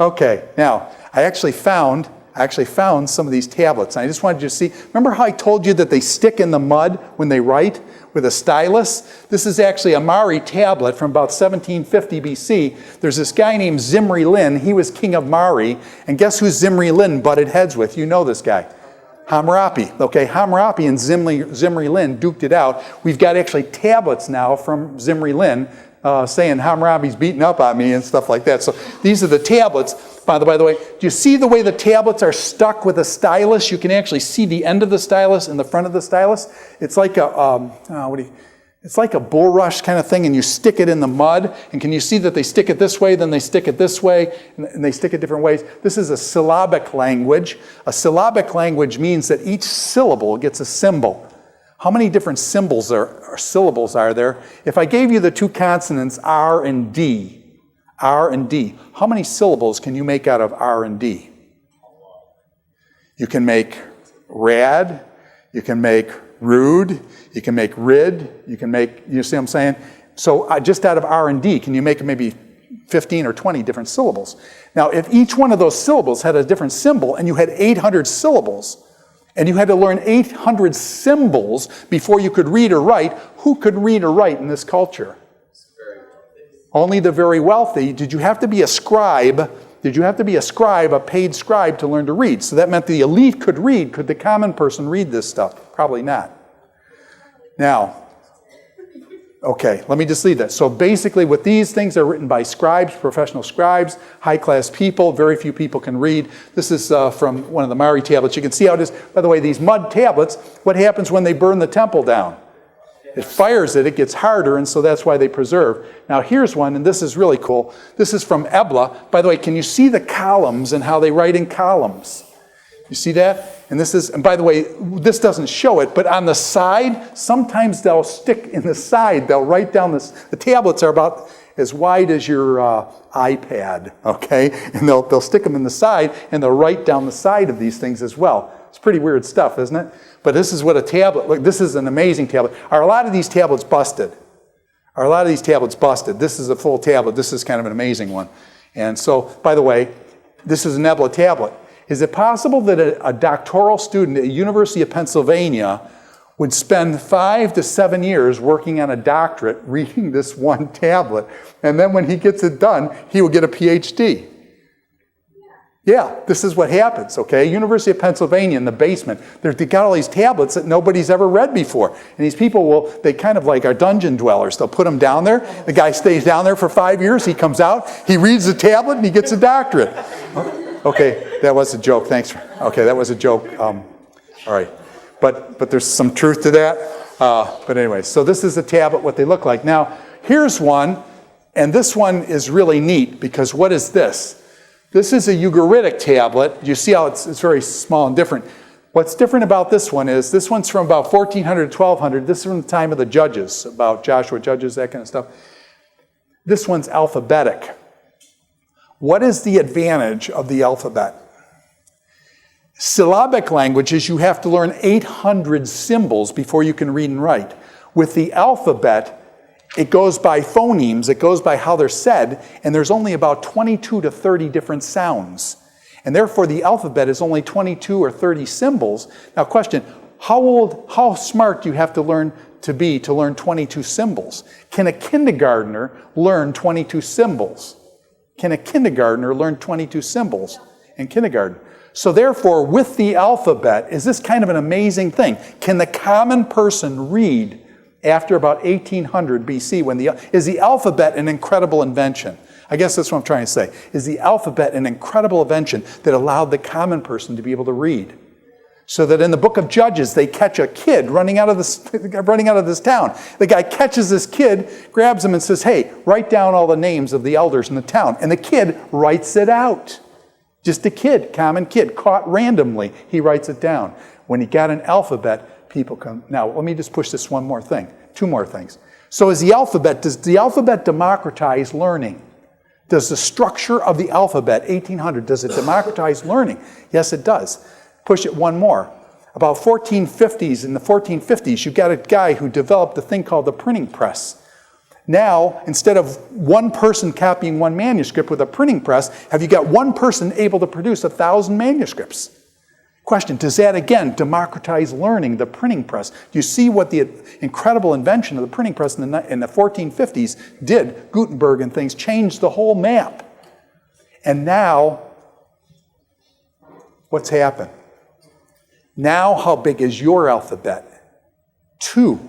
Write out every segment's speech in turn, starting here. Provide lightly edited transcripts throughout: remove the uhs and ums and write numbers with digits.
Okay, now, I actually found some of these tablets. And I just wanted you to see, remember how I told you that they stick in the mud when they write with a stylus? This is actually a Mari tablet from about 1750 BC. There's this guy named Zimri Lin. He was king of Mari. And guess who Zimri Lin butted heads with? You know this guy. Hammurabi. Okay, Hammurabi and Zimri Lin duked it out. We've got actually tablets now from Zimri Lin saying Hammurabi's beating up on me and stuff like that. So these are the tablets. By the way, do you see the way the tablets are stuck with a stylus? You can actually see the end of the stylus and the front of the stylus. It's like it's like a bulrush kind of thing, and you stick it in the mud. And can you see that they stick it this way, then they stick it this way, and they stick it different ways? This is a syllabic language. A syllabic language means that each syllable gets a symbol. How many different symbols or syllables are there? If I gave you the two consonants R and D, how many syllables can you make out of R and D? You can make rad, you can make rude, you can make rid, you can make, you see what I'm saying? So just out of R and D, can you make maybe 15 or 20 different syllables? Now, if each one of those syllables had a different symbol and you had 800 syllables, and you had to learn 800 symbols before you could read or write, who could read or write in this culture? Only the very wealthy. Did you have to be a scribe? Did you have to be a scribe, a paid scribe, to learn to read? So that meant the elite could read. Could the common person read this stuff? Probably not. Now, okay, let me just leave that. So basically, with these things are written by scribes, professional scribes, high-class people. Very few people can read. This is from one of the Mari tablets. You can see how it is. By the way, these mud tablets, what happens when they burn the temple down? It fires it, it gets harder, and so that's why they preserve. Now here's one, and this is really cool. This is from Ebla. By the way, can you see the columns and how they write in columns? You see that? And this is, and by the way, this doesn't show it, but on the side, sometimes they'll stick in the side, they'll write down this. The tablets are about as wide as your iPad, okay? And they'll stick them in the side, and they'll write down the side of these things as well. It's pretty weird stuff, isn't it? But this is what a tablet, look, this is an amazing tablet. Are a lot of these tablets busted? This is a full tablet. This is kind of an amazing one. And so, by the way, this is an Ebla tablet. Is it possible that a doctoral student at the University of Pennsylvania would spend 5 to 7 years working on a doctorate reading this one tablet, and then when he gets it done, he will get a PhD? Yeah, this is what happens, okay? University of Pennsylvania in the basement, they got all these tablets that nobody's ever read before. And these people they kind of like are dungeon dwellers. They'll put them down there. The guy stays down there for 5 years. He comes out, he reads the tablet, and he gets a doctorate. Okay, that was a joke. Thanks. Okay, that was a joke. All right. But there's some truth to that. But anyway, so this is a tablet, what they look like. Now, here's one, and this one is really neat because what is this? This is a Ugaritic tablet. You see how it's very small and different. What's different about this one is this one's from about 1400 to 1200. This is from the time of the judges, about Joshua, Judges, that kind of stuff. This one's alphabetic. What is the advantage of the alphabet? Syllabic languages, you have to learn 800 symbols before you can read and write. With the alphabet, it goes by phonemes, it goes by how they're said, and there's only about 22 to 30 different sounds. And therefore, the alphabet is only 22 or 30 symbols. Now, question, how smart do you have to learn to be to learn 22 symbols? Can a kindergartner learn 22 symbols? Can a kindergartner learn 22 symbols in kindergarten? So therefore, with the alphabet, is this kind of an amazing thing? Can the common person read after about 1800 BC? Is the alphabet an incredible invention? I guess that's what I'm trying to say. Is the alphabet an incredible invention that allowed the common person to be able to read? So that in the book of Judges, they catch a kid running out of this town. The guy catches this kid, grabs him and says, hey, write down all the names of the elders in the town. And the kid writes it out. Just a kid, common kid, caught randomly. He writes it down. When he got an alphabet, people come. Now, let me just push this one more thing. Two more things. So does the alphabet democratize learning? Does the structure of the alphabet, 1800, does it democratize learning? Yes, it does. Push it one more. About 1450s, in the 1450s, you got a guy who developed a thing called the printing press. Now, instead of one person copying one manuscript with a printing press, have you got one person able to produce 1,000 manuscripts? Question, does that again democratize learning, the printing press? Do you see what the incredible invention of the printing press in the 1450s did? Gutenberg and things changed the whole map. And now, what's happened? Now, how big is your alphabet? 2.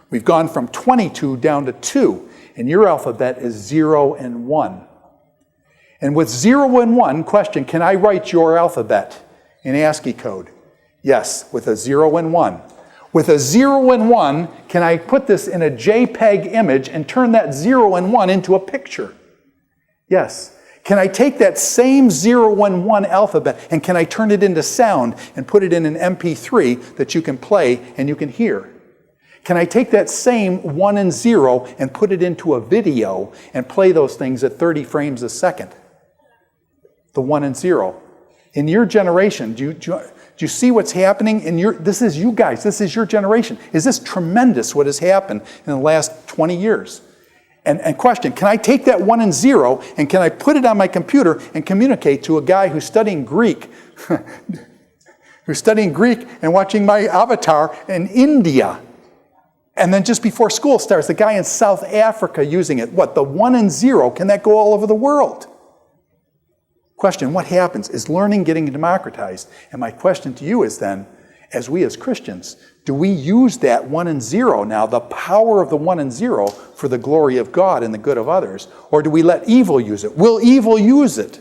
We've gone from 22 down to 2. And your alphabet is 0 and 1. And with 0 and 1, question, can I write your alphabet in ASCII code? Yes, with a 0 and 1. With a 0 and 1, can I put this in a JPEG image and turn that 0 and 1 into a picture? Yes. Can I take that same 0 and 1 alphabet and can I turn it into sound and put it in an MP3 that you can play and you can hear? Can I take that same 1 and 0 and put it into a video and play those things at 30 frames a second? The 1 and 0. In your generation, do you see what's happening? This is you guys. This is your generation. Is this tremendous what has happened in the last 20 years? And question, can I take that 1 and 0 and can I put it on my computer and communicate to a guy who's studying Greek, and watching my avatar in India? And then just before school starts, the guy in South Africa using it. What, the 1 and 0, can that go all over the world? Question, what happens? Is learning getting democratized? And my question to you is then, as we as Christians, do we use that 1 and 0 now, the power of the 1 and 0, for the glory of God and the good of others? Or do we let evil use it? Will evil use it?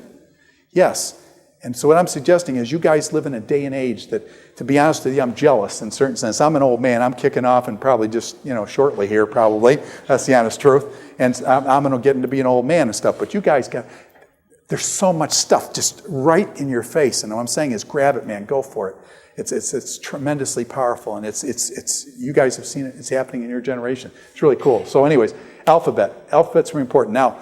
Yes. And so what I'm suggesting is you guys live in a day and age that, to be honest with you, I'm jealous in a certain sense. I'm an old man. I'm kicking off and probably just, shortly here probably. That's the honest truth. And I'm going to get into being an old man and stuff. But you guys there's so much stuff just right in your face. And what I'm saying is grab it, man. Go for it. It's tremendously powerful. And it's you guys have seen it. It's happening in your generation. It's really cool. So anyways, alphabet. Alphabet's really important. Now,